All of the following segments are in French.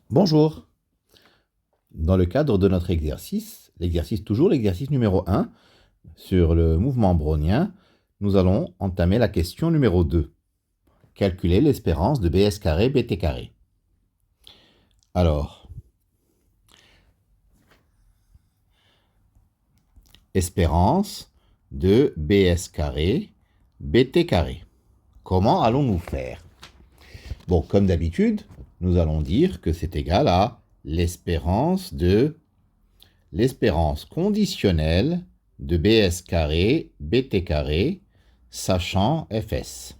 Bonjour. Dans le cadre de notre exercice, l'exercice numéro 1, sur le mouvement brownien, nous allons entamer la question numéro 2. Calculer l'espérance de BS carré BT carré. Alors, espérance de BS carré BT carré. Comment allons-nous faire? Bon, comme d'habitude, nous allons dire que c'est égal à l'espérance conditionnelle de BS carré BT carré, sachant Fs.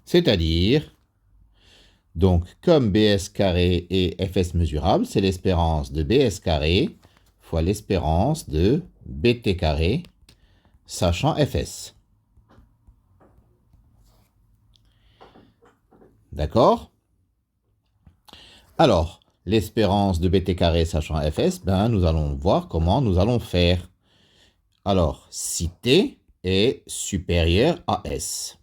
C'est-à-dire, donc, comme BS carré est Fs mesurable, c'est l'espérance de BS carré fois l'espérance de BT carré, sachant Fs. D'accord? Alors, l'espérance de BT carré sachant Fs, nous allons voir comment nous allons faire. Alors, si T est supérieur à S,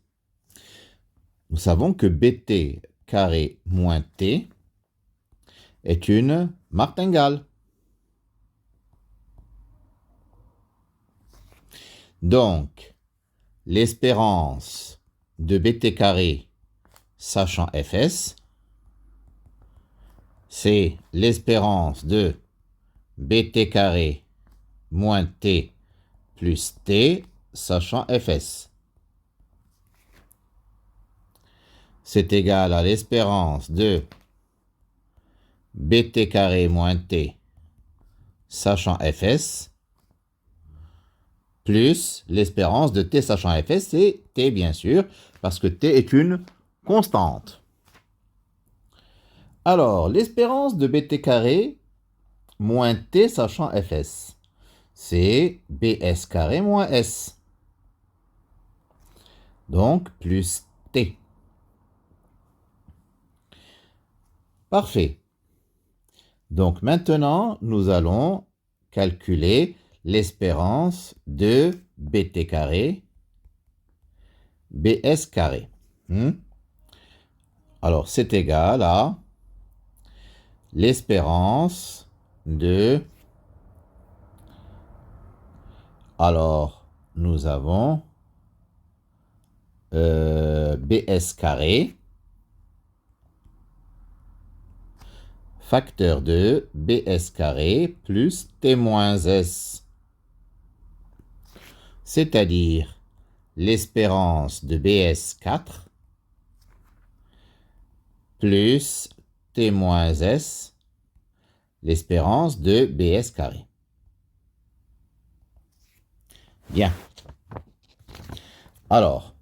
nous savons que BT carré moins T est une martingale. Donc, l'espérance de BT carré sachant Fs, c'est l'espérance de BT carré moins T plus T sachant Fs. C'est égal à l'espérance de BT carré moins T sachant Fs plus l'espérance de T sachant Fs, c'est T bien sûr, parce que T est une constante. Alors, l'espérance de BT carré moins T sachant Fs, c'est BS carré moins S. Donc, plus T. Parfait. Donc, maintenant, nous allons calculer l'espérance de BT carré, BS carré. Alors, c'est égal à l'espérance de... Alors, nous avons BS carré, facteur de BS carré plus T moins S. C'est-à-dire l'espérance de BS4 plus T moins S, l'espérance de BS carré. Bien. Alors,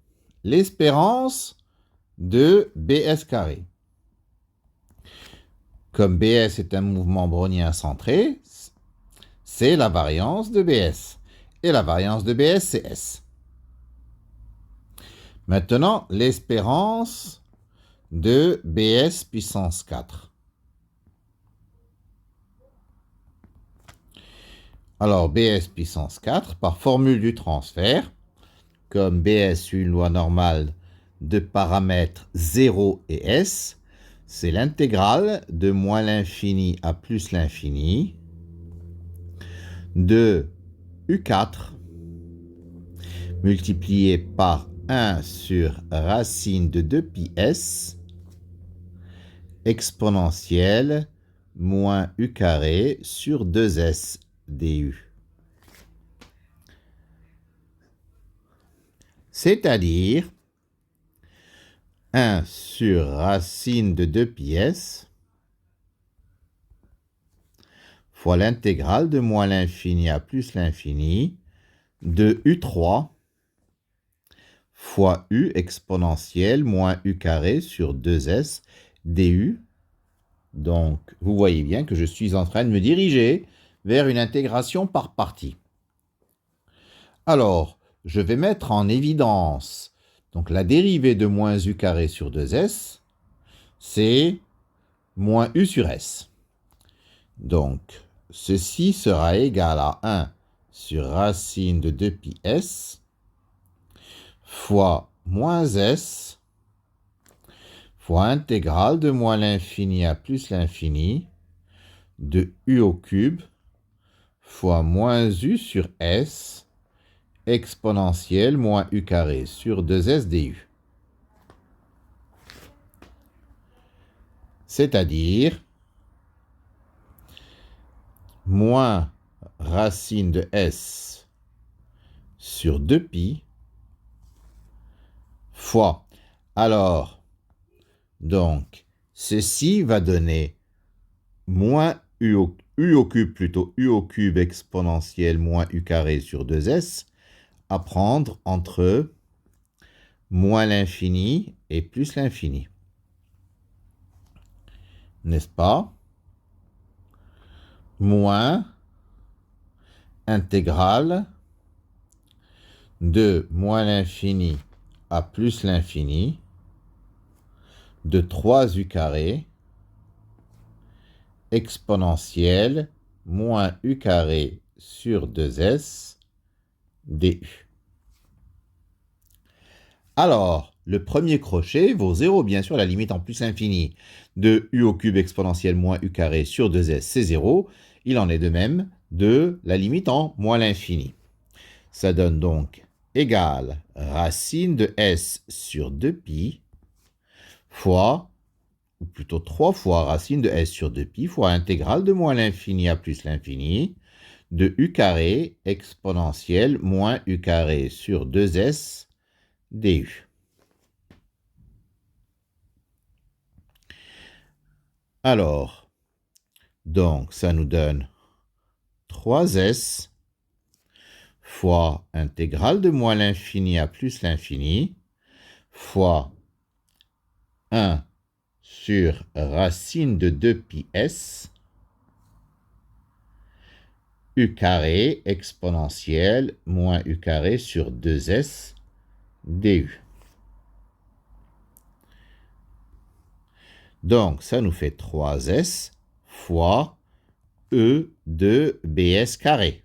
l'espérance de BS carré. Comme BS est un mouvement brownien centré, c'est la variance de BS. Et la variance de BS, c'est S. Maintenant, l'espérance de BS puissance 4. Alors, BS puissance 4, par formule du transfert, comme BS une loi normale de paramètres 0 et S, c'est l'intégrale de moins l'infini à plus l'infini de U4 multiplié par 1 sur racine de 2πs exponentielle moins U carré sur 2s du. C'est-à-dire 1 sur racine de 2πs fois l'intégrale de moins l'infini à plus l'infini de U3 fois U exponentielle moins U carré sur 2S du. Donc, vous voyez bien que je suis en train de me diriger vers une intégration par partie. Alors, je vais mettre en évidence donc la dérivée de moins U carré sur 2S, c'est moins U sur S. Donc, ceci sera égal à 1 sur racine de 2πs fois moins S fois intégrale de moins l'infini à plus l'infini de u au cube fois moins u sur s exponentielle moins u carré sur 2s du. C'est-à-dire moins racine de s sur 2pi fois. Alors, donc, ceci va donner moins u au cube, plutôt u au cube exponentielle moins u carré sur 2s, à prendre entre moins l'infini et plus l'infini. N'est-ce pas? Moins intégrale de moins l'infini à plus l'infini de 3u carré exponentielle moins u carré sur 2s du. Alors, le premier crochet vaut 0, bien sûr, la limite en plus infini de u au cube exponentielle moins u carré sur 2s, c'est 0. Il en est de même de la limite en moins l'infini. Ça donne donc égal racine de s sur 2pi fois, ou plutôt 3 fois racine de s sur 2pi fois intégrale de moins l'infini à plus l'infini de u carré exponentielle moins u carré sur 2s du. Alors, donc ça nous donne 3s fois intégrale de moins l'infini à plus l'infini fois 1 sur racine de 2pi s u carré exponentielle moins u carré sur 2s du. Donc, ça nous fait 3s fois e de bs carré.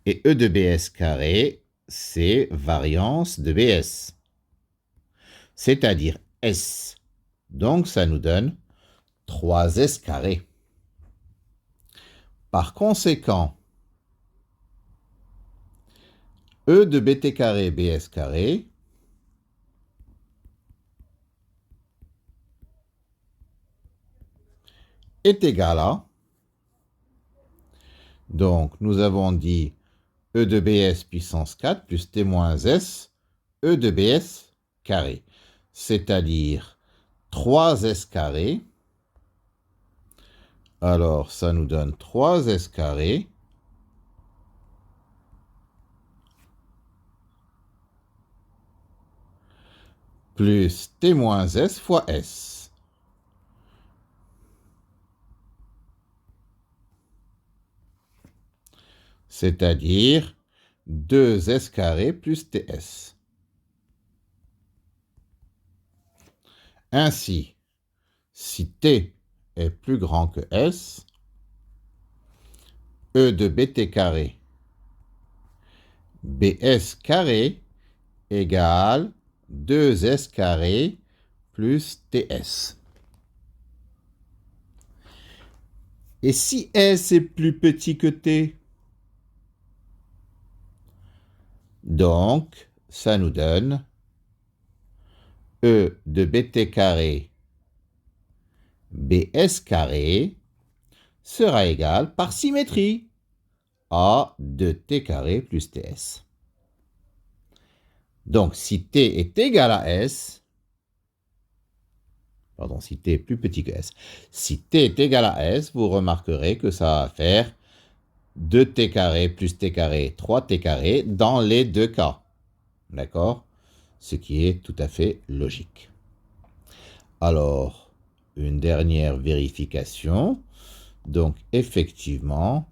Et e de bs carré, c'est variance de bs, c'est-à-dire s. Donc, ça nous donne 3s carré. Par conséquent, e de bt carré bs carré est égal à, donc nous avons dit e de bs puissance 4 plus t moins s, e de bs carré, c'est-à-dire 3s carré. Alors, ça nous donne 3s carré plus t moins s fois s. C'est-à-dire 2s carré plus ts. Ainsi, si t est plus grand que s, e de bt carré bs carré égale 2s carré plus ts. Et si s est plus petit que t? Donc, ça nous donne e de bt carré bs carré sera égal, par symétrie, à 2t carré plus ts. Donc, si t est égal à s, pardon, si t est plus petit que s, si t est égal à s, vous remarquerez que ça va faire 2t carré plus t carré, 3t carré dans les deux cas. D'accord? Ce qui est tout à fait logique. Alors, une dernière vérification. Donc, effectivement,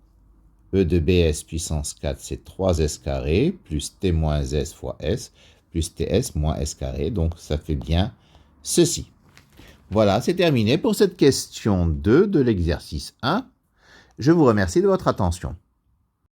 e de bs puissance 4, c'est 3s carré, plus t moins s fois s, plus ts moins s carré. Donc, ça fait bien ceci. Voilà, c'est terminé pour cette question 2 de l'exercice 1. Je vous remercie de votre attention.